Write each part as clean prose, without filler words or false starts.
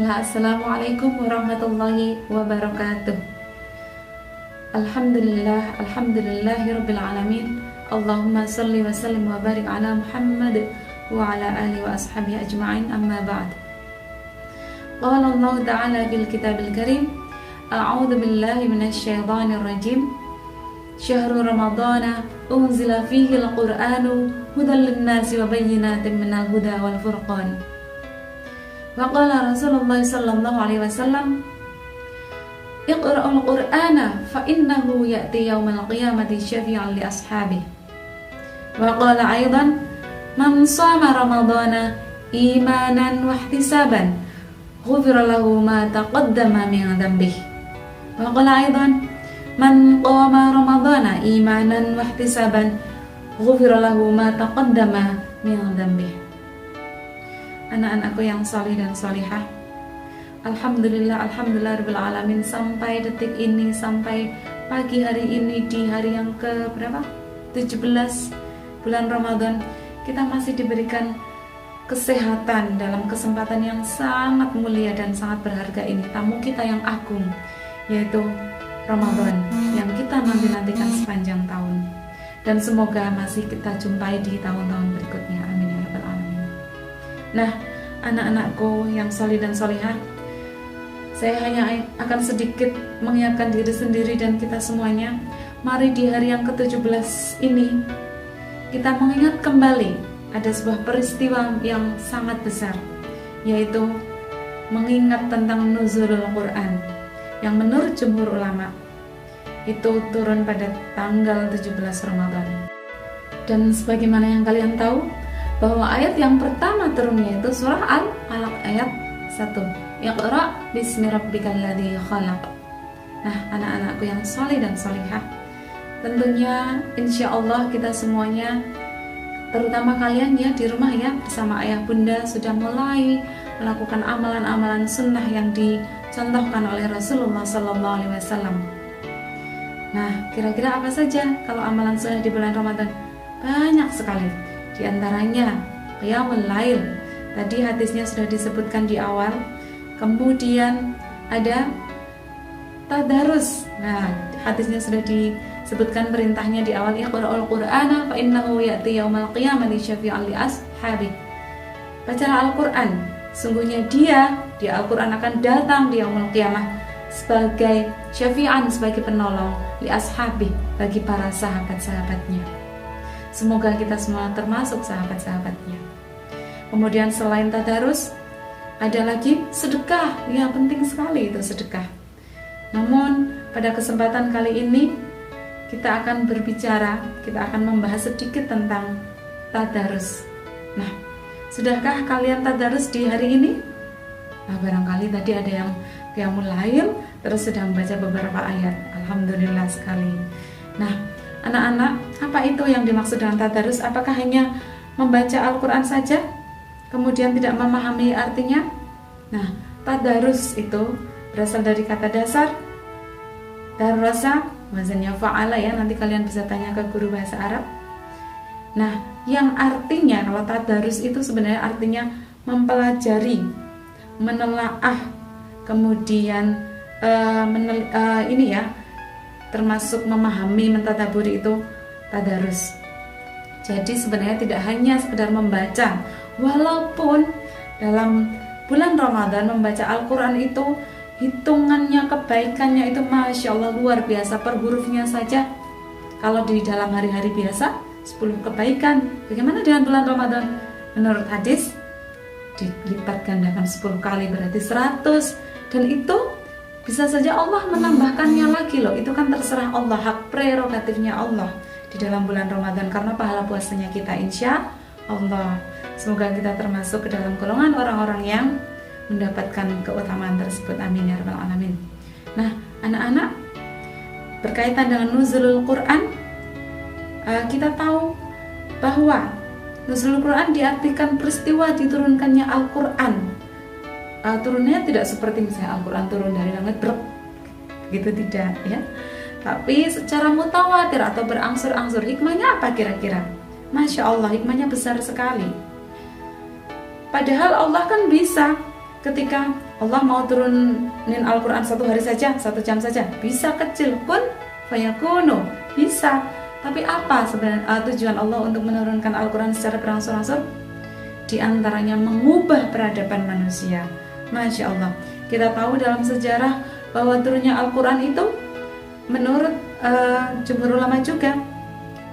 Bismillah, Assalamualaikum warahmatullahi wabarakatuh. Alhamdulillahirabbil alamin. Allahumma salli wa sallim wa barik ala Muhammad wa ala alihi wa ashabihi ajma'in, amma ba'd. Qala Allah ta'ala fil kitabil karim, a'udzu billahi minasyaitonir rajim. Syahrul ramadhana unzila fihi al-Qur'anu hudan lin-nasi wa bayyinatin minal huda wal furqan. Wa qala Rasulullah sallallahu alaihi wasallam, Iqra'ul Qur'ana fa innahu ya'ti yaumal qiyamati syafi'an li ashabihi. Wa qala aidan, man shama ramadhana imanan wa ihtisaban ghufira lahu ma taqaddama min dhanbihi. Wa qala aidan, man qama ramadhana imanan wa ihtisaban ghufira lahu ma taqaddama min dhanbihi. Anak-anakku yang salih dan salihah, Alhamdulillah rabbil sampai detik ini, sampai pagi hari ini, di hari yang ke berapa? 17 bulan Ramadan, kita masih diberikan kesehatan dalam kesempatan yang sangat mulia dan sangat berharga ini. Tamu kita yang agung, yaitu Ramadan, yang kita nanti-nantikan sepanjang tahun. Dan semoga masih kita jumpai di tahun-tahun berikutnya. Amin ya rabbal alamin. Nah, anak-anakku yang solih dan solihah, saya hanya akan sedikit mengingatkan diri sendiri dan kita semuanya. Mari di hari yang ke-17 ini kita mengingat kembali ada sebuah peristiwa yang sangat besar, yaitu mengingat tentang nuzulul Quran yang menurut jumhur ulama itu turun pada tanggal 17 Ramadan. Dan sebagaimana yang kalian tahu, bahwa ayat yang pertama turunnya itu surah Al-Alaq ayat 1. Iqra bismi rabbikal ladzi khalaq. Nah, anak-anakku yang saleh dan salihah, tentunya insya Allah kita semuanya, terutama kalian ya di rumah ya, bersama ayah bunda sudah mulai melakukan amalan-amalan sunnah yang dicontohkan oleh Rasulullah SAW. Nah, kira-kira apa saja kalau amalan sunnah di bulan Ramadan? Banyak sekali. Di antaranya qiyamul lail. Tadi hadisnya sudah disebutkan di awal. Kemudian ada tadarus. Nah, hadisnya sudah disebutkan perintahnya di awal, Iqra'ul Qur'ana fa innahu ya'ti yaumal qiyamati syafi'an li ashabi. Bacalah Al-Qur'an, sungguhnya dia di Al-Qur'an akan datang di yaumul qiyamah sebagai syafi'an, sebagai penolong li ashabi, bagi para sahabat-sahabatnya. Semoga kita semua termasuk sahabat-sahabatnya. Kemudian selain tadarus, ada lagi sedekah. Ya, penting sekali itu sedekah. Namun pada kesempatan kali ini kita akan berbicara, kita akan membahas sedikit tentang tadarus. Nah, sudahkah kalian tadarus di hari ini? Nah, barangkali tadi ada yang qiyamul lail terus sedang membaca beberapa ayat. Alhamdulillah sekali. Nah, anak-anak, apa itu yang dimaksud dengan tadarus? Apakah hanya membaca Al-Quran saja, kemudian tidak memahami artinya? Nah, tadarus itu berasal dari kata dasar darasa, wazannya fa'ala ya, nanti kalian bisa tanya ke guru bahasa Arab. Nah, yang artinya, kalau tadarus itu sebenarnya artinya mempelajari, menelaah, kemudian ini ya, termasuk memahami, mentadaburi, itu tadarus. Jadi sebenarnya tidak hanya sekedar membaca, walaupun dalam bulan Ramadan membaca Al-Quran itu hitungannya, kebaikannya itu Masya Allah luar biasa. Per hurufnya saja, kalau di dalam hari-hari biasa 10 kebaikan, bagaimana dengan bulan Ramadan? Menurut hadis dilipat gandakan 10 kali berarti 100, dan itu bisa saja Allah menambahkannya lagi loh. Itu kan terserah Allah, hak prerogatifnya Allah di dalam bulan Ramadan, karena pahala puasanya kita insya Allah. Semoga kita termasuk ke dalam golongan orang-orang yang mendapatkan keutamaan tersebut. Amin ya rabbal alamin. Nah, anak-anak, berkaitan dengan nuzulul Quran, kita tahu bahwa nuzulul Quran diartikan peristiwa diturunkannya Al-Quran. Turunnya tidak seperti misalnya Al-Quran turun dari langit gitu, tidak ya, tapi secara mutawatir atau berangsur-angsur. Hikmahnya apa kira-kira? Masya Allah, hikmahnya besar sekali. Padahal Allah kan bisa ketika Allah mau turunin Al-Quran 1 hari saja, 1 jam saja, bisa. Kecil pun fayakunu, bisa. Tapi apa sebenarnya tujuan Allah untuk menurunkan Al-Quran secara berangsur-angsur? Di antaranya mengubah peradaban manusia. Masya Allah, kita tahu dalam sejarah bahwa turunnya Al-Quran itu menurut jumhur ulama juga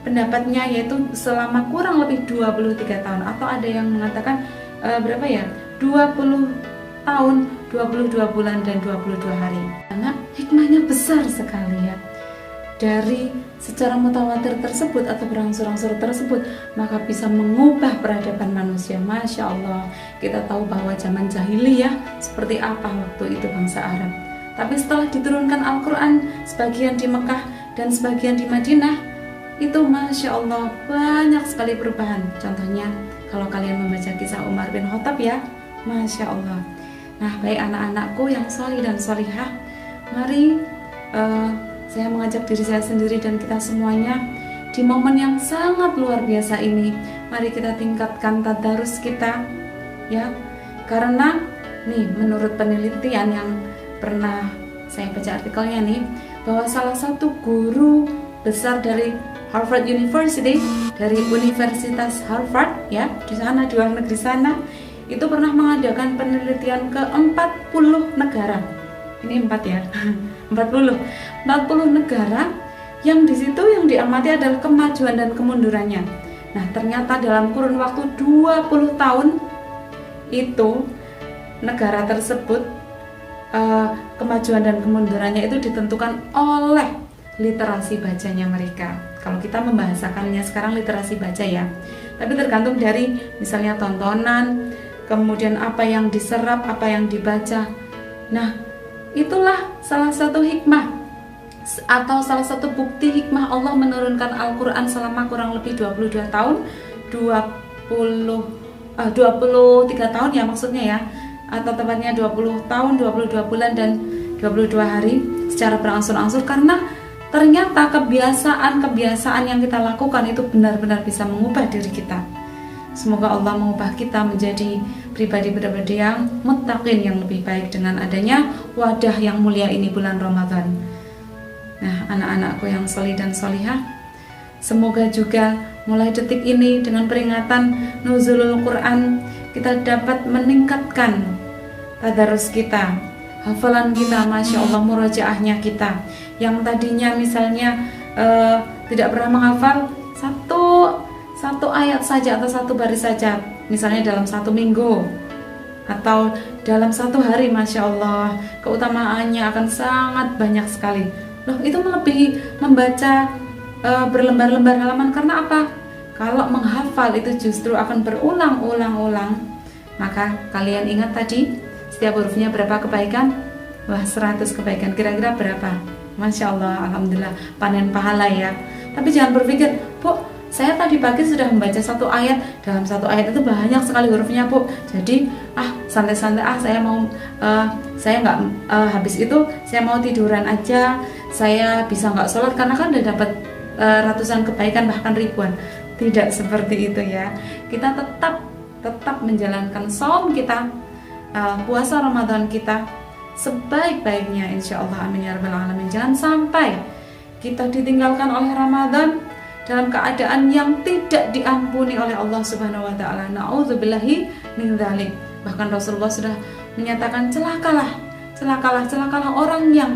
pendapatnya yaitu selama kurang lebih 23 tahun, atau ada yang mengatakan berapa ya, 20 tahun, 22 bulan dan 22 hari. Karena hikmahnya besar sekali ya. Dari secara mutawatir tersebut atau berangsur-angsur tersebut, maka bisa mengubah peradaban manusia. Masya Allah, kita tahu bahwa zaman jahiliyah seperti apa waktu itu bangsa Arab. Tapi setelah diturunkan Al-Quran, sebagian di Mekah dan sebagian di Madinah, itu Masya Allah banyak sekali perubahan. Contohnya kalau kalian membaca kisah Umar bin Khattab ya, Masya Allah. Nah, baik anak-anakku yang solih dan solihah, mari saya mengajak diri saya sendiri dan kita semuanya di momen yang sangat luar biasa ini, mari kita tingkatkan tadarus kita ya. Karena nih, menurut penelitian yang pernah saya baca artikelnya nih, bahwa salah satu guru besar dari Harvard University, dari Universitas Harvard ya, di sana, di luar negeri sana, itu pernah mengadakan penelitian ke 40 negara. Ini 4 ya. 40 negara yang di situ yang diamati adalah kemajuan dan kemundurannya. Nah, ternyata dalam kurun waktu 20 tahun itu negara tersebut kemajuan dan kemundurannya itu ditentukan oleh literasi bacanya mereka. Kalau kita membahasakannya sekarang literasi baca ya, tapi tergantung dari misalnya tontonan, kemudian apa yang diserap, apa yang dibaca. Nah, itulah salah satu hikmah atau salah satu bukti hikmah Allah menurunkan Al-Quran selama kurang lebih 22 tahun, 23 tahun ya maksudnya ya, atau tepatnya 20 tahun, 22 bulan dan 22 hari secara berangsur-angsur. Karena ternyata kebiasaan yang kita lakukan itu benar-benar bisa mengubah diri kita. Semoga Allah mengubah kita menjadi pribadi-pribadi yang muttaqin, yang lebih baik dengan adanya wadah yang mulia ini, bulan Ramadan. Nah, anak-anakku yang solih dan solihah, semoga juga mulai detik ini dengan peringatan Nuzulul Quran, kita dapat meningkatkan tadarus kita, hafalan kita, Masya Allah, murojaahnya kita. Yang tadinya misalnya tidak pernah menghafal satu ayat saja atau satu baris saja, misalnya dalam 1 minggu atau dalam 1 hari, Masya Allah, keutamaannya akan sangat banyak sekali. Loh, itu melebihi membaca berlembar-lembar halaman. Karena apa? Kalau menghafal itu justru akan berulang-ulang-ulang. Maka kalian ingat tadi, setiap hurufnya berapa kebaikan? Wah, 100 kebaikan. Kira-kira berapa? Masya Allah, Alhamdulillah, panen pahala ya. Tapi jangan berpikir, Bu, saya tadi pagi sudah membaca 1 ayat, dalam 1 ayat itu banyak sekali hurufnya, Bu, jadi santai-santai, saya nggak habis itu saya mau tiduran aja, saya bisa nggak sholat karena kan udah dapat ratusan kebaikan bahkan ribuan. Tidak seperti itu ya. Kita tetap menjalankan saum kita, puasa Ramadan kita sebaik-baiknya, insya Allah, amin ya rabbal alamin. Jangan sampai kita ditinggalkan oleh Ramadan dalam keadaan yang tidak diampuni oleh Allah Subhanahu wa taala. Nauzubillahi min dzalik. Bahkan Rasulullah sudah menyatakan celakalah orang yang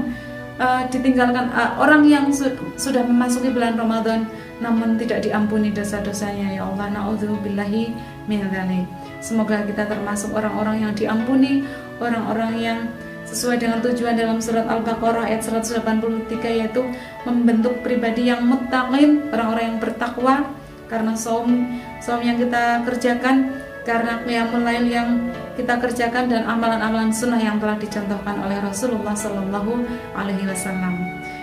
ditinggalkan, orang yang sudah memasuki bulan Ramadan namun tidak diampuni dosa-dosanya. Ya Allah, nauzubillahi min dzalik. Semoga kita termasuk orang-orang yang diampuni, orang-orang yang sesuai dengan tujuan dalam surat Al-Baqarah ayat 183, yaitu membentuk pribadi yang muttaqin, orang-orang yang bertakwa karena saum yang kita kerjakan, karena qiyamul lail yang kita kerjakan, dan amalan-amalan sunnah yang telah dicontohkan oleh Rasulullah Sallallahu Alaihi Wasallam.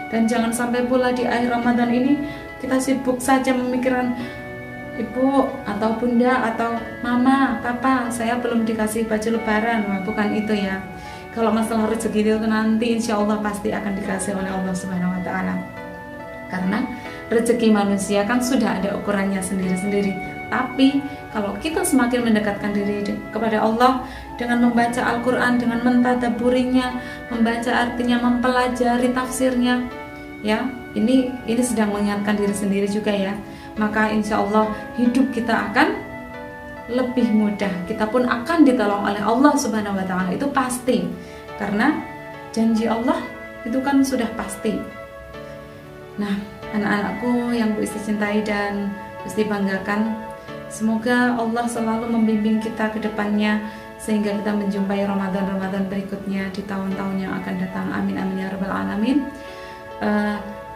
Dan jangan sampai pula di akhir Ramadan ini kita sibuk saja memikirkan, Ibu atau Bunda atau Mama, Papa, saya belum dikasih baju lebaran. Wah, bukan itu ya. Kalau masalah rezeki itu nanti insya Allah pasti akan dikasih oleh Allah Subhanahu wa taala. Karena rezeki manusia kan sudah ada ukurannya sendiri-sendiri. Tapi kalau kita semakin mendekatkan diri kepada Allah dengan membaca Al-Quran, dengan mentadabburinya, membaca artinya, mempelajari tafsirnya, ya, ini sedang mengingatkan diri sendiri juga ya. Maka insya Allah hidup kita akan lebih mudah, kita pun akan ditolong oleh Allah Subhanahu wa Ta'ala, itu pasti, karena janji Allah itu kan sudah pasti. Nah, anak-anakku yang Bu Isti cintai dan Bu Isti banggakan, semoga Allah selalu membimbing kita ke depannya sehingga kita menjumpai Ramadan berikutnya di tahun-tahun yang akan datang. Amin amin ya rabbal alamin.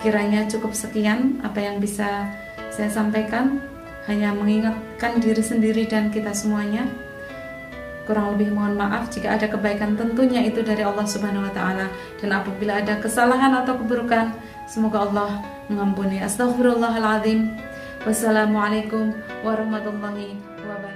Kiranya cukup sekian apa yang bisa saya sampaikan, hanya mengingatkan diri sendiri dan kita semuanya. Kurang lebih mohon maaf jika ada kebaikan, tentunya itu dari Allah Subhanahu wa Ta'ala, dan apabila ada kesalahan atau keburukan, semoga Allah mengampuni. Astaghfirullahaladzim. Wassalamualaikum warahmatullahi wabarakatuh.